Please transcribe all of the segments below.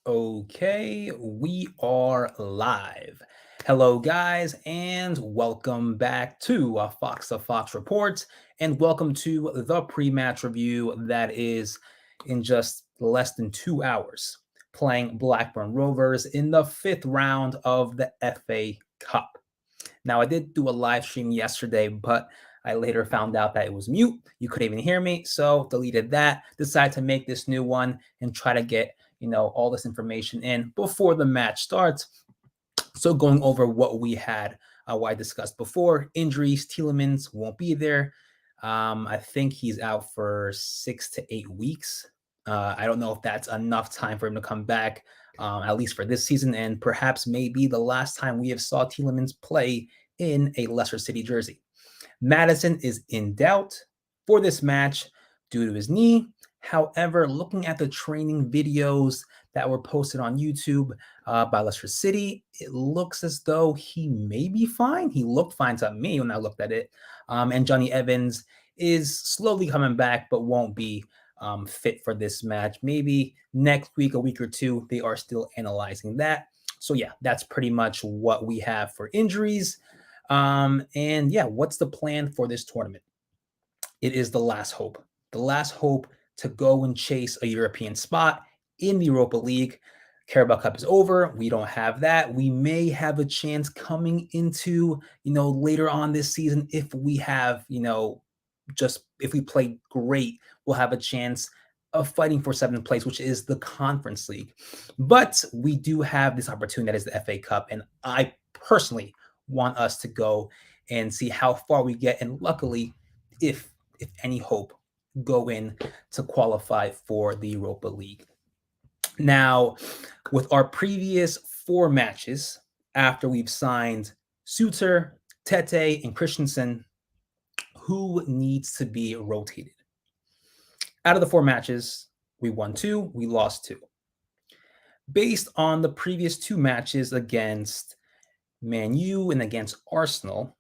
Okay, we are live. Hello, guys, and welcome back to Fox the Fox Report, and welcome to the pre-match review that is in just less than 2 hours, playing Blackburn Rovers in the fifth round of the FA Cup. Now, I did do a live stream yesterday, but I later found out that it was mute. You couldn't even hear me, so deleted that. Decided to make this new one and try to get all this information in before the match starts. So going over what we had, what I discussed before, injuries. Tielemans won't be there. I think he's out for 6 to 8 weeks. I don't know if that's enough time for him to come back, at least for this season, and perhaps maybe the last time we have saw Tielemans play in a Leicester City jersey. Madison is in doubt for this match due to his knee. However, looking at the training videos that were posted on YouTube by Leicester City, it looks as though he may be fine. He looked fine to me when I looked at it. And Johnny Evans is slowly coming back, but won't be fit for this match. Maybe next week, a week or two, they are still analyzing that. So, yeah, that's pretty much what we have for injuries. And yeah, what's the plan for this tournament? It is the last hope. The last hope to go and chase a European spot in the Europa League. Carabao Cup is over. We don't have that. We may have a chance coming into, later on this season if we have, just if we play great, we'll have a chance of fighting for seventh place, which is the Conference League. But we do have this opportunity that is the FA Cup, and I personally want us to go and see how far we get. And luckily, if any hope, go in to qualify for the Europa League. Now, with our previous four matches, after we've signed Suter, Tete, and Christensen, who needs to be rotated? Out of the four matches, we won two, we lost two. Based on the previous two matches against Man U and against Arsenal,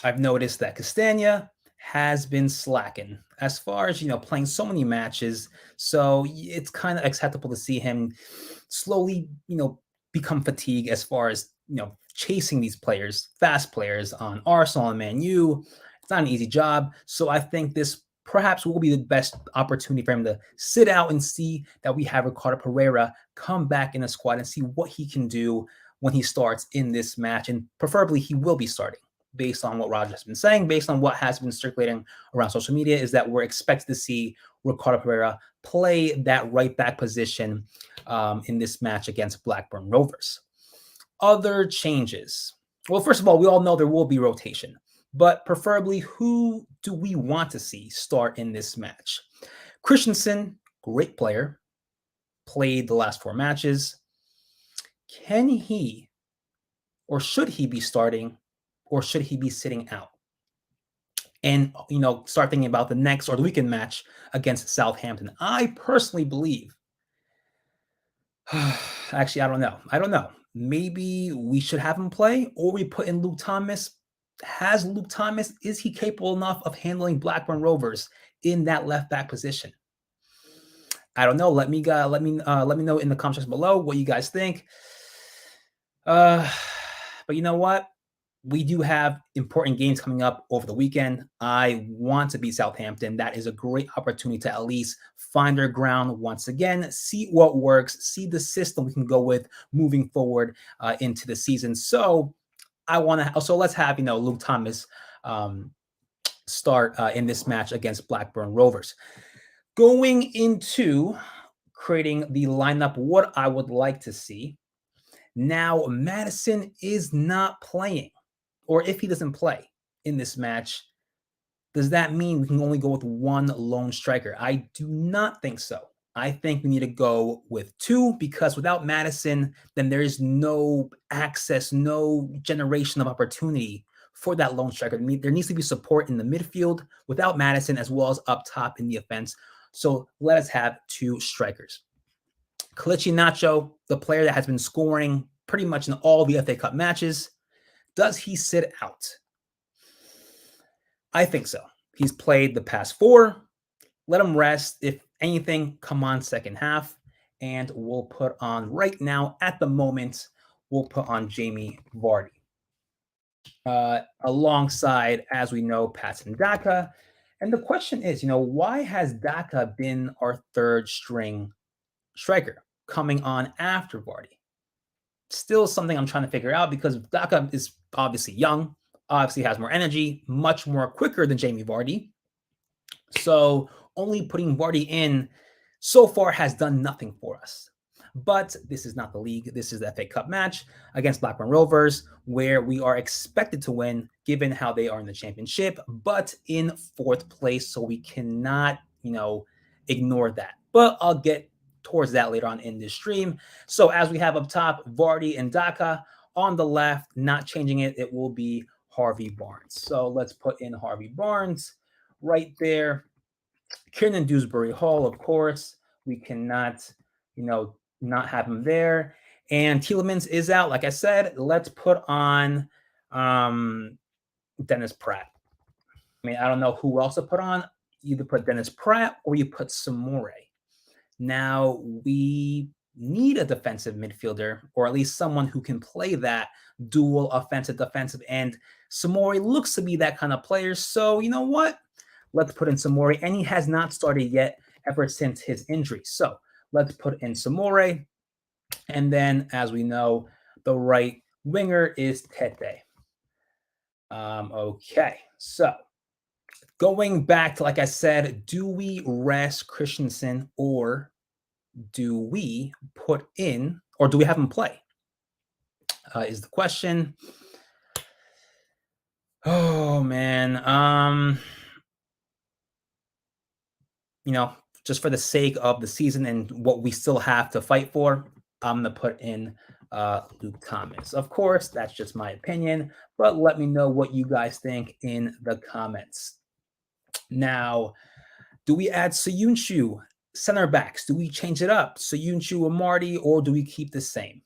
I've noticed that Castagna has been slacking as far as playing so many matches. So it's kind of acceptable to see him slowly become fatigued as far as chasing these players, fast players on Arsenal and Man U. It's not an easy job. So I think this perhaps will be the best opportunity for him to sit out and see that we have Ricardo Pereira come back in the squad and see what he can do when he starts in this match. And preferably he will be starting, based on what Roger has been saying, based on what has been circulating around social media, is that we're expected to see Ricardo Pereira play that right back position in this match against Blackburn Rovers. Other changes. Well, first of all, we all know there will be rotation, but preferably, who do we want to see start in this match? Christensen, great player, played the last four matches. Can he, or should he be starting, or should he be sitting out? And start thinking about the next or the weekend match against Southampton. I personally believe, actually, I don't know. Maybe we should have him play, or we put in Luke Thomas. Is he capable enough of handling Blackburn Rovers in that left back position? I don't know. Let me know in the comments below what you guys think. But you know what? We do have important games coming up over the weekend. I want to beat Southampton. That is a great opportunity to at least find our ground once again, see what works, see the system we can go with moving forward into the season. So let's have Luke Thomas start in this match against Blackburn Rovers. Going into creating the lineup, what I would like to see. Now, Madison is not playing. Or if he doesn't play in this match, does that mean we can only go with one lone striker? I do not think so. I think we need to go with two, because without Madison, then there is no access, no generation of opportunity for that lone striker. There needs to be support in the midfield without Madison, as well as up top in the offense. So let us have two strikers. Kelechi Iheanacho, the player that has been scoring pretty much in all the FA Cup matches, does he sit out? I think so. He's played the past four. Let him rest. If anything, come on second half. and we'll put on right now, at the moment, we'll put on Jamie Vardy. Alongside, as we know, Patson Daka. And the question is, why has Daka been our third string striker coming on after Vardy? Still something I'm trying to figure out because Daka is obviously young, obviously has more energy, much more quicker than Jamie Vardy. So only putting Vardy in so far has done nothing for us. But this is not the league. This is the FA Cup match against Blackburn Rovers, where we are expected to win given how they are in the championship, but in fourth place. So we cannot, ignore that. But I'll get towards that later on in this stream. So as we have up top, Vardy and Daka. On the left, not changing it, it will be Harvey Barnes. So let's put in Harvey Barnes right there. Kiernan Dewsbury Hall, of course. We cannot, not have him there. And Tielemans is out. Like I said, let's put on Dennis Pratt. I mean, I don't know who else to put on. Either put Dennis Pratt or you put Samore. Now, we need a defensive midfielder, or at least someone who can play that dual offensive defensive end. Samore looks to be that kind of player. So, you know what? Let's put in Samore, and he has not started yet ever since his injury. So let's put in Samore. And then, as we know, the right winger is Tete. Okay, so going back to, like I said, do we rest Christensen or do we put in, or do we have him play? Is the question. Oh, man. Just for the sake of the season and what we still have to fight for, I'm going to put in Luke Thomas. Of course, that's just my opinion, but let me know what you guys think in the comments. Now, do we add Soyuncu center backs? Do we change it up? Soyuncu or Marty, or do we keep the same?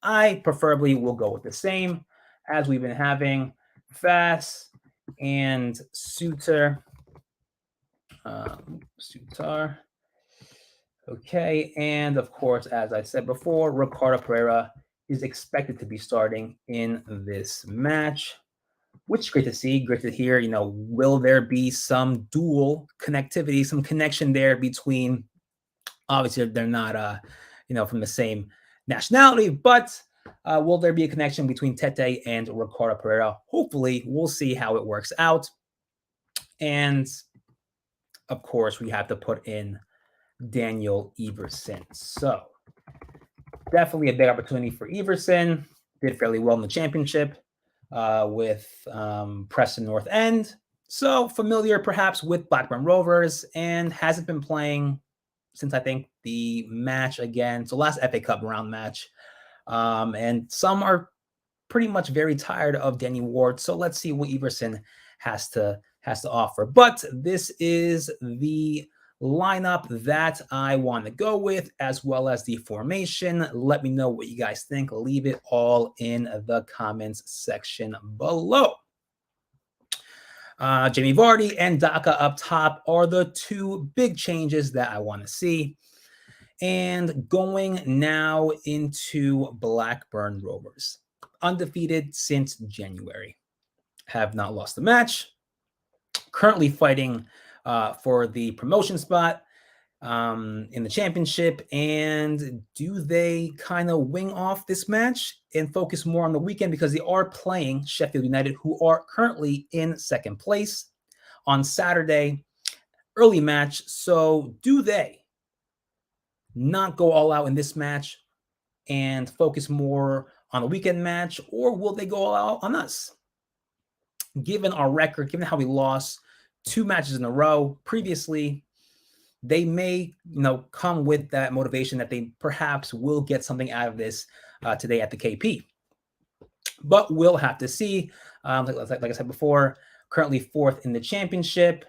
I preferably will go with the same as we've been having. Fass and Suter. Sutar. Okay, and of course, as I said before, Ricardo Pereira is expected to be starting in this match, which is great to see, great to hear. Will there be some dual connectivity, some connection there between, obviously they're not, from the same nationality, but will there be a connection between Tete and Ricardo Pereira? Hopefully, we'll see how it works out. And of course, we have to put in Daniel Everson. So definitely a big opportunity for Everson. Did fairly well in the championship with Preston North End. So familiar perhaps with Blackburn Rovers and hasn't been playing since I think the match again. So last FA Cup round match. And some are pretty much very tired of Danny Ward. So let's see what Everson has to offer. But this is the lineup that I want to go with, as well as the formation. Let me know what you guys think. Leave it all in the comments section below. Jamie Vardy and Daka up top are the two big changes that I want to see. And going now into Blackburn Rovers. Undefeated since January. Have not lost a match. Currently fighting for the promotion spot in the championship. And do they kind of wing off this match and focus more on the weekend because they are playing Sheffield United, who are currently in second place on Saturday, early match. So do they not go all out in this match and focus more on a weekend match, or will they go all out on us? Given our record, given how we lost 2 matches in a row previously, they may, come with that motivation that they perhaps will get something out of this today at the KP. But we'll have to see. Like I said before, currently 4th in the championship.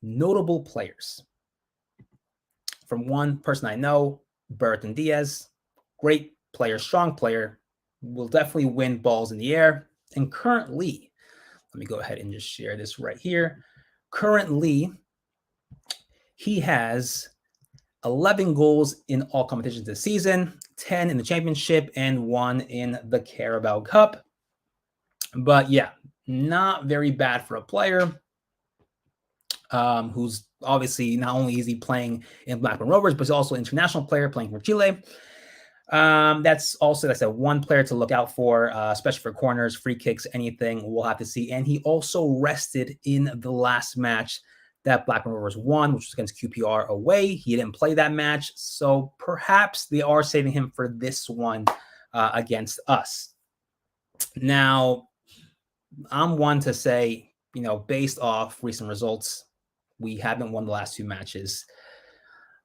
Notable players. From one person I know, Bertrand Diaz, great player, strong player, will definitely win balls in the air. And currently, let me go ahead and just share this right here. Currently, he has 11 goals in all competitions this season, 10 in the championship, and 1 in the Carabao Cup. But yeah, not very bad for a player who's obviously not only is he playing in Blackburn Rovers, but he's also an international player playing for Chile. That's also, like I said, one player to look out for, especially for corners, free kicks, anything. We'll have to see. And he also rested in the last match that Blackburn Rovers won, which was against QPR away. He didn't play that match, so perhaps they are saving him for this one against us. Now, I'm one to say, based off recent results, we haven't won the last 2 matches.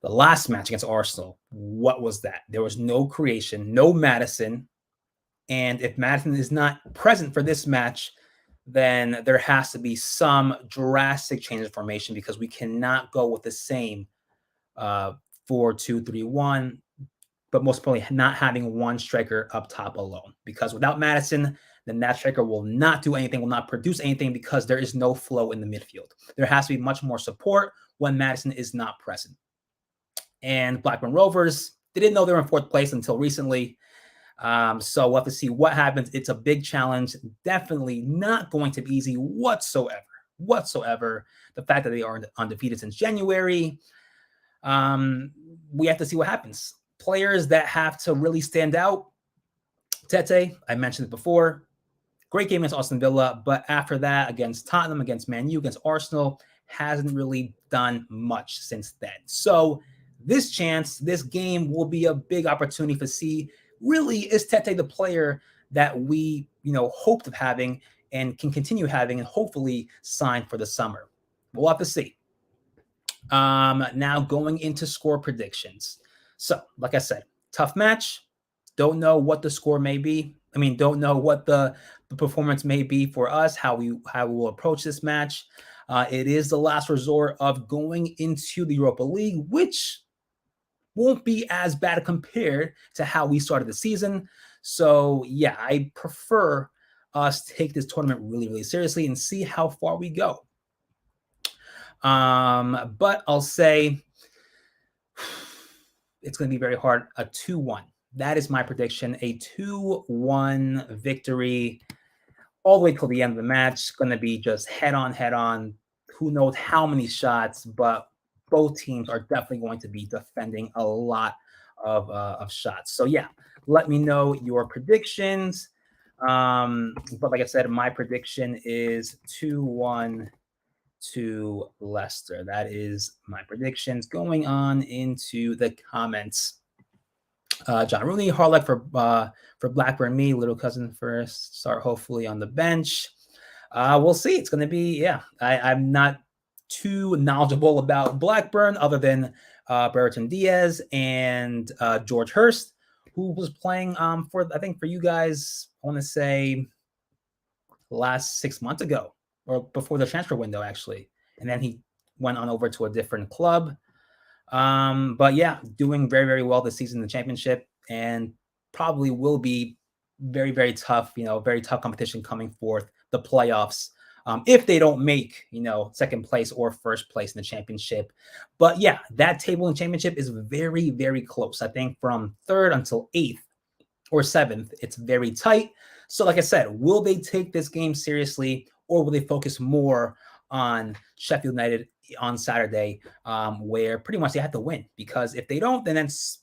The last match against Arsenal, what was that? There was no creation, no Maddison. And if Maddison is not present for this match, then there has to be some drastic change of formation because we cannot go with the same 4-2-3-1, but most importantly, not having one striker up top alone. Because without Maddison, then that striker will not do anything, will not produce anything because there is no flow in the midfield. There has to be much more support when Maddison is not present. And Blackburn Rovers, they didn't know they were in 4th place until recently. So we'll have to see what happens. It's a big challenge. Definitely not going to be easy whatsoever. The fact that they are undefeated since January, we have to see what happens. Players that have to really stand out. Tete, I mentioned it before. Great game against Aston Villa, but after that, against Tottenham, against Man U, against Arsenal, hasn't really done much since then. So this game will be a big opportunity to see, really, is Tete the player that we, hoped of having and can continue having and hopefully sign for the summer? We'll have to see. Now going into score predictions. So, like I said, tough match. Don't know what the score may be. Don't know what the performance may be for us, how we will approach this match. It is the last resort of going into the Europa League, which won't be as bad compared to how we started the season. So, yeah, I prefer us take this tournament really, really seriously and see how far we go. But I'll say it's going to be very hard. A 2-1. That is my prediction. A 2-1 victory all the way till the end of the match. Going to be just head on. Who knows how many shots, but both teams are definitely going to be defending a lot of shots. So, yeah, let me know your predictions. But like I said, my prediction is 2-1 to Leicester. That is my predictions. Going on into the comments. John Rooney, hard luck for Blackburn. Me, little cousin first. Start hopefully on the bench. We'll see. It's going to be, I'm not too knowledgeable about Blackburn other than Brereton Diaz and George Hurst, who was playing for you guys, I want to say last 6 months ago or before the transfer window, actually. And then he went on over to a different club. But yeah, doing very, very well this season in the championship and probably will be very, very tough, very tough competition coming forth, the playoffs, if they don't make, second place or first place in the championship. But yeah, that table in championship is very, very close. I think from 3rd until 8th or 7th, it's very tight. So like I said, will they take this game seriously or will they focus more on Sheffield United on Saturday, where pretty much they have to win? Because if they don't, then that's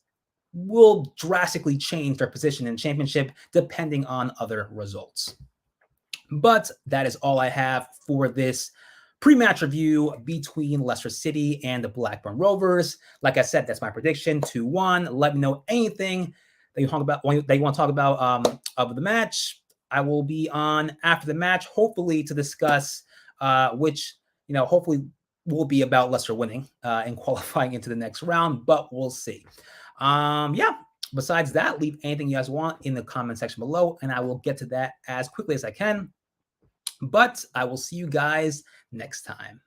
will drastically change their position in the championship depending on other results. But that is all I have for this pre-match review between Leicester City and the Blackburn Rovers. Like I said, that's my prediction, 2-1. Let me know anything that you want to talk about of the match. I will be on after the match, hopefully to discuss which, hopefully will be about Leicester winning and qualifying into the next round, but we'll see. Besides that, leave anything you guys want in the comment section below, and I will get to that as quickly as I can. But I will see you guys next time.